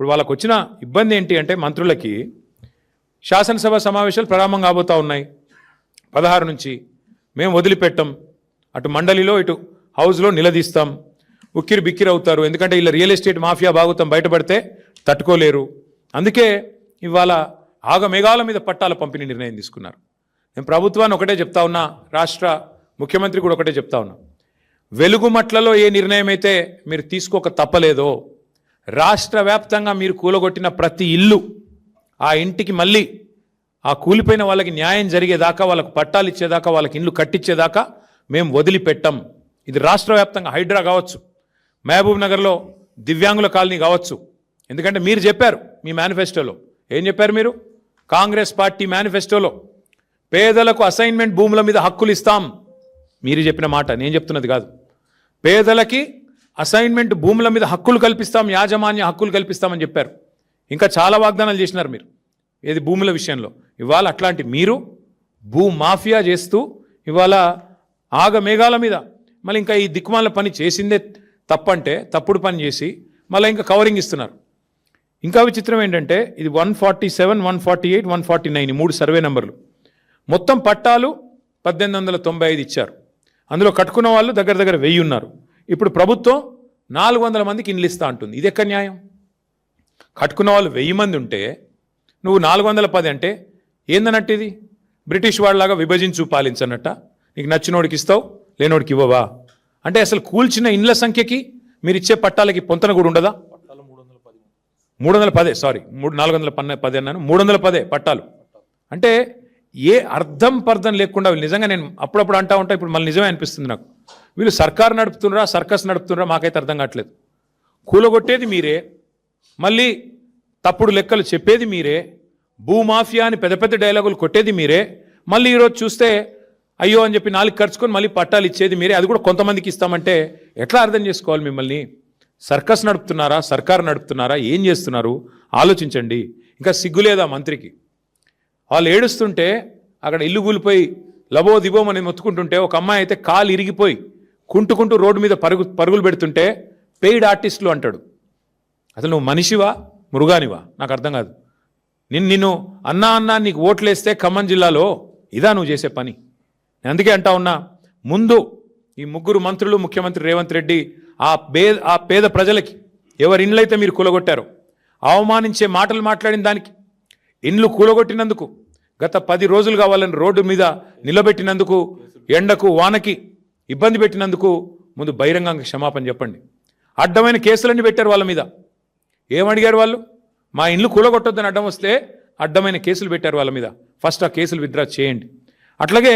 ఇప్పుడు వాళ్ళకు వచ్చిన ఇబ్బంది ఏంటి అంటే మంత్రులకి శాసనసభ సమావేశాలు ప్రారంభం కాబోతా ఉన్నాయి 16 నుంచి. మేము వదిలిపెట్టాం, అటు మండలిలో ఇటు హౌస్లో నిలదీస్తాం, ఉక్కిరి బిక్కిరి అవుతారు. ఎందుకంటే ఇలా రియల్ ఎస్టేట్ మాఫియా బాగుతాం బయటపడితే తట్టుకోలేరు. అందుకే ఇవాళ ఆగమేఘాల మీద పట్టాల పంపిణీ నిర్ణయం తీసుకున్నారు. నేను ప్రభుత్వాన్ని ఒకటే చెప్తా ఉన్నా, రాష్ట్ర ముఖ్యమంత్రి కూడా ఒకటే చెప్తా ఉన్నా, వెలుగుమట్లలో ఏ నిర్ణయం అయితే మీరు తీసుకోక తప్పలేదో, రాష్ట్ర వ్యాప్తంగా మీరు కూలగొట్టిన ప్రతి ఇల్లు, ఆ ఇంటికి మళ్ళీ ఆ కూలిపోయిన వాళ్ళకి న్యాయం జరిగేదాకా, వాళ్ళకు పట్టాలు ఇచ్చేదాకా, వాళ్ళకి ఇల్లు కట్టించేదాకా మేము వదిలిపెట్టాం. ఇది రాష్ట్ర వ్యాప్తంగా హైడ్రా కావచ్చు, మహబూబ్ నగర్లో దివ్యాంగుల కాలనీ కావచ్చు. ఎందుకంటే మీరు చెప్పారు మీ మేనిఫెస్టోలో, ఏం చెప్పారు మీరు? కాంగ్రెస్ పార్టీ మేనిఫెస్టోలో పేదలకు అసైన్మెంట్ భూముల మీద హక్కులు ఇస్తాం. మీరు చెప్పిన మాట, నేను చెప్తున్నది కాదు. పేదలకి అసైన్మెంట్ భూముల మీద హక్కులు కల్పిస్తాం, యాజమాన్య హక్కులు కల్పిస్తామని చెప్పారు. ఇంకా చాలా వాగ్దానాలు చేసినారు మీరు ఏది భూముల విషయంలో. ఇవాళ అట్లాంటి మీరు భూ మాఫియా చేస్తూ ఇవాళ ఆగమేఘాల మీద మళ్ళీ ఇంకా ఈ దిక్కుమాల పని చేసిందే తప్పంటే తప్పుడు పని చేసి మళ్ళీ ఇంకా కవరింగ్ ఇస్తున్నారు. ఇంకా విచిత్రం ఏంటంటే ఇది 147, 148, 149 3 సర్వే నెంబర్లు. మొత్తం పట్టాలు 1895 ఇచ్చారు. అందులో కట్టుకున్న వాళ్ళు దగ్గర దగ్గర 1000 ఉన్నారు. ఇప్పుడు ప్రభుత్వం 400 మందికి ఇండ్లు ఇస్తా అంటుంది. ఇది ఎక్కడ న్యాయం? కట్టుకున్న వాళ్ళు 1000 మంది ఉంటే నువ్వు 410 అంటే ఏందన్నట్టు? ఇది బ్రిటిష్ వాళ్ళలాగా విభజించు పాలించన్నట్ట. నీకు నచ్చినోడికి ఇస్తావు, లేనోడికి ఇవ్వవా? అంటే అసలు కూల్చిన ఇండ్ల సంఖ్యకి మీరు ఇచ్చే పట్టాలకి పొంతన కూడా ఉండదా? 310 సారీ 410 అన్నాను, 310 పట్టాలు. అంటే ఏ అర్థం పర్థం లేకుండా నిజంగా నేను అప్పుడప్పుడు అంటా ఉంటా, ఇప్పుడు మళ్ళీ నిజమే అనిపిస్తుంది నాకు. వీళ్ళు సర్కారు నడుపుతున్నారా, సర్కస్ నడుపుతున్నారా మాకైతే అర్థం కావట్లేదు. కూలగొట్టేది మీరే, మళ్ళీ తప్పుడు లెక్కలు చెప్పేది మీరే, భూమాఫియా అని పెద్ద పెద్ద డైలాగులు కొట్టేది మీరే, మళ్ళీ ఈరోజు చూస్తే అయ్యో అని చెప్పి 4 ఖర్చుకొని మళ్ళీ పట్టాలు ఇచ్చేది మీరే. అది కూడా కొంతమందికి ఇస్తామంటే ఎట్లా అర్థం చేసుకోవాలి మిమ్మల్ని? సర్కస్ నడుపుతున్నారా, సర్కారు నడుపుతున్నారా, ఏం చేస్తున్నారు ఆలోచించండి. ఇంకా సిగ్గులేదా మంత్రికి? వాళ్ళు ఏడుస్తుంటే అక్కడ ఇల్లు కూలిపోయి లబో దిబోమని మొత్తుకుంటుంటే ఒక అమ్మాయి అయితే కాలు ఇరిగిపోయి కుంటుకుంటూ రోడ్డు మీద పరుగులు పెడుతుంటే పెయిడ్ ఆర్టిస్టులు అంటాడు. అసలు నువ్వు మనిషివా మృగానివా నాకు అర్థం కాదు. నిన్ను అన్నా నీకు ఓట్లేస్తే ఖమ్మం జిల్లాలో ఇదా నువ్వు చేసే పని? నేను అందుకే అంటా ఉన్నా, ముందు ఈ 3 మంత్రులు, ముఖ్యమంత్రి రేవంత్ రెడ్డి ఆ పేద ప్రజలకి ఎవరి ఇండ్లైతే మీరు కూలగొట్టారో, అవమానించే మాటలు మాట్లాడిన దానికి, ఇండ్లు కూలగొట్టినందుకు, గత 10 రోజులుగా వాళ్ళని రోడ్డు మీద నిలబెట్టినందుకు, ఎండకు వానకి ఇబ్బంది పెట్టినందుకు ముందు బహిరంగంగా క్షమాపణ చెప్పండి. అడ్డమైన కేసులన్నీ పెట్టారు వాళ్ళ మీద. ఏమడిగారు వాళ్ళు? మా ఇండ్లు కూలగొట్టొద్దని అడ్డం వస్తే అడ్డమైన కేసులు పెట్టారు వాళ్ళ మీద. ఫస్ట్ ఆ కేసులు విత్డ్రా చేయండి. అట్లాగే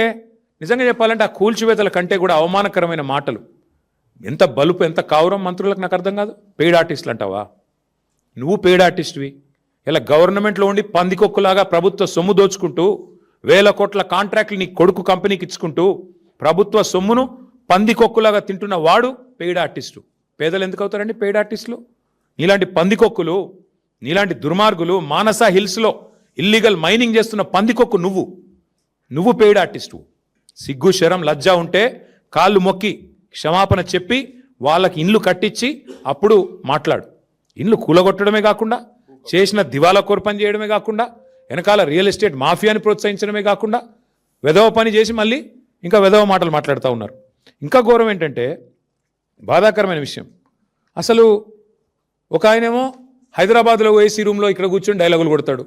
నిజంగా చెప్పాలంటే ఆ కూల్చివేతల కంటే కూడా అవమానకరమైన మాటలు, ఎంత బలుపు, ఎంత కావురం మంత్రులకు నాకు అర్థం కాదు. పెయిడ్ ఆర్టిస్టులు అంటావా? నువ్వు పెయిడ్ ఆర్టిస్ట్వి. ఇలా గవర్నమెంట్లో ఉండి పందికొక్కులాగా ప్రభుత్వ సొమ్ము దోచుకుంటూ 1000 కోట్ల కాంట్రాక్ట్లు నీ కొడుకు కంపెనీకి ఇచ్చుకుంటూ ప్రభుత్వ సొమ్మును పందికొక్కులాగా తింటున్న వాడు పెయిడ్ ఆర్టిస్టు. పేదలు ఎందుకు అవుతారండి పెయిడ్ ఆర్టిస్టులు? నీలాంటి పందికొక్కులు, నీలాంటి దుర్మార్గులు, మానస హిల్స్లో ఇల్లీగల్ మైనింగ్ చేస్తున్న పందికొక్కు నువ్వు పెయిడ్ ఆర్టిస్టు. సిగ్గు శరం లజ్జ ఉంటే కాళ్ళు మొక్కి క్షమాపణ చెప్పి వాళ్ళకి ఇండ్లు కట్టించి అప్పుడు మాట్లాడు. ఇండ్లు కూలగొట్టడమే కాకుండా, చేసిన దివాలా కోర్పని చేయడమే కాకుండా, వెనకాల రియల్ ఎస్టేట్ మాఫియాని ప్రోత్సహించడమే కాకుండా వెధవ పని చేసి మళ్ళీ ఇంకా వెధవ మాటలు మాట్లాడుతూ ఉన్నారు. ఇంకా ఘోరం ఏంటంటే, బాధాకరమైన విషయం, అసలు ఒక ఆయనేమో హైదరాబాద్లో ఏసీ రూమ్లో ఇక్కడ కూర్చొని డైలాగులు కొడతాడు,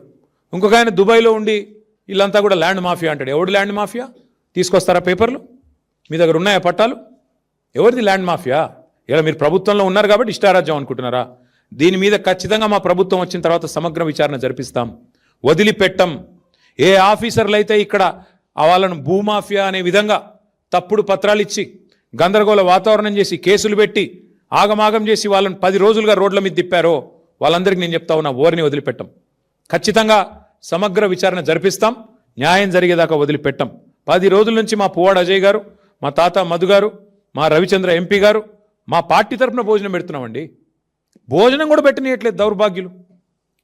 ఇంకొక ఆయన దుబాయ్లో ఉండి వీళ్ళంతా కూడా ల్యాండ్ మాఫియా అంటాడు. ఎవడు ల్యాండ్ మాఫియా? తీసుకొస్తారా పేపర్లు? మీ దగ్గర ఉన్నాయా పట్టాలు? ఎవరిది ల్యాండ్ మాఫియా? ఇలా మీరు ప్రభుత్వంలో ఉన్నారు కాబట్టి ఇష్టారాజ్యం అనుకుంటున్నారా? దీని మీద ఖచ్చితంగా మా ప్రభుత్వం వచ్చిన తర్వాత సమగ్ర విచారణ జరిపిస్తాం, వదిలిపెట్టం. ఏ ఆఫీసర్లు అయితే ఇక్కడ వాళ్ళను భూమాఫియా అనే విధంగా తప్పుడు పత్రాలు ఇచ్చి గందరగోళ వాతావరణం చేసి కేసులు పెట్టి ఆగమాగం చేసి వాళ్ళని 10 రోజులుగా రోడ్ల మీద తిప్పారో వాళ్ళందరికీ నేను చెప్తా ఉన్నా, ఓరిని వదిలిపెట్టం. ఖచ్చితంగా సమగ్ర విచారణ జరిపిస్తాం, న్యాయం జరిగేదాకా వదిలిపెట్టం. 10 రోజుల నుంచి మా పువ్వాడ అజయ్ గారు, మా తాత మధు గారు, మా రవిచంద్ర ఎంపీ గారు మా పార్టీ తరఫున భోజనం పెడుతున్నామండి. భోజనం కూడా పెట్టనీయట్లేదు దౌర్భాగ్యులు.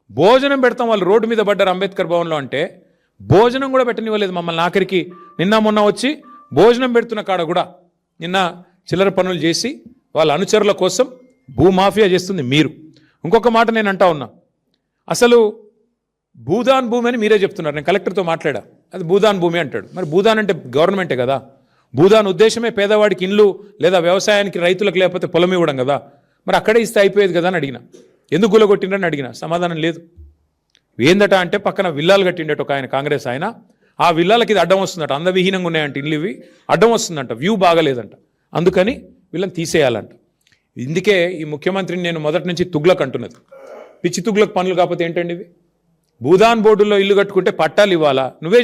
భోజనం పెడతాం, వాళ్ళు రోడ్డు మీద పడ్డారు అంబేద్కర్ భవన్లో అంటే భోజనం కూడా పెట్టనివ్వలేదు మమ్మల్ని. ఆఖరికి నిన్న మొన్న వచ్చి భోజనం పెడుతున్న కాడ కూడా నిన్న చిల్లర పనులు చేసి వాళ్ళ అనుచరుల కోసం భూమాఫియా చేస్తుంది మీరు. ఇంకొక మాట నేను అంటా ఉన్నా, అసలు భూదాన్ భూమి అని మీరే చెప్తున్నారు. నేను కలెక్టర్తో మాట్లాడా, అది భూదాన్ భూమి అంటాడు. మరి భూదాన్ అంటే గవర్నమెంటే కదా. భూదాన్ ఉద్దేశమే పేదవాడికి ఇండ్లు లేదా వ్యవసాయానికి రైతులకు లేకపోతే పొలం ఇవ్వడం కదా. మరి అక్కడే ఇస్తే అయిపోయేది కదా అని అడిగిన. ఎందుకు గులగొట్టిండ్రని అడిగిన, సమాధానం లేదు. ఏందట అంటే పక్కన విల్లాలు కట్టిండట ఒక ఆయన, కాంగ్రెస్ ఆయన. ఆ విల్లాలకి ఇది అడ్డం వస్తుందట, అందవిహీనంగా ఉన్నాయంట ఇల్లు, ఇవి అడ్డం వస్తుందంట, వ్యూ బాగలేదంట, అందుకని వీళ్ళని తీసేయాలంట. ఇందుకే ఈ ముఖ్యమంత్రిని నేను మొదటి నుంచి తుగ్లక్ అంటున్నది. పిచ్చి తుగ్లక్ పనులు కాకపోతే ఏంటండి ఇవి? భూదాన్ బోర్డుల్లో ఇల్లు కట్టుకుంటే పట్టాలు ఇవ్వాలా? నువ్వే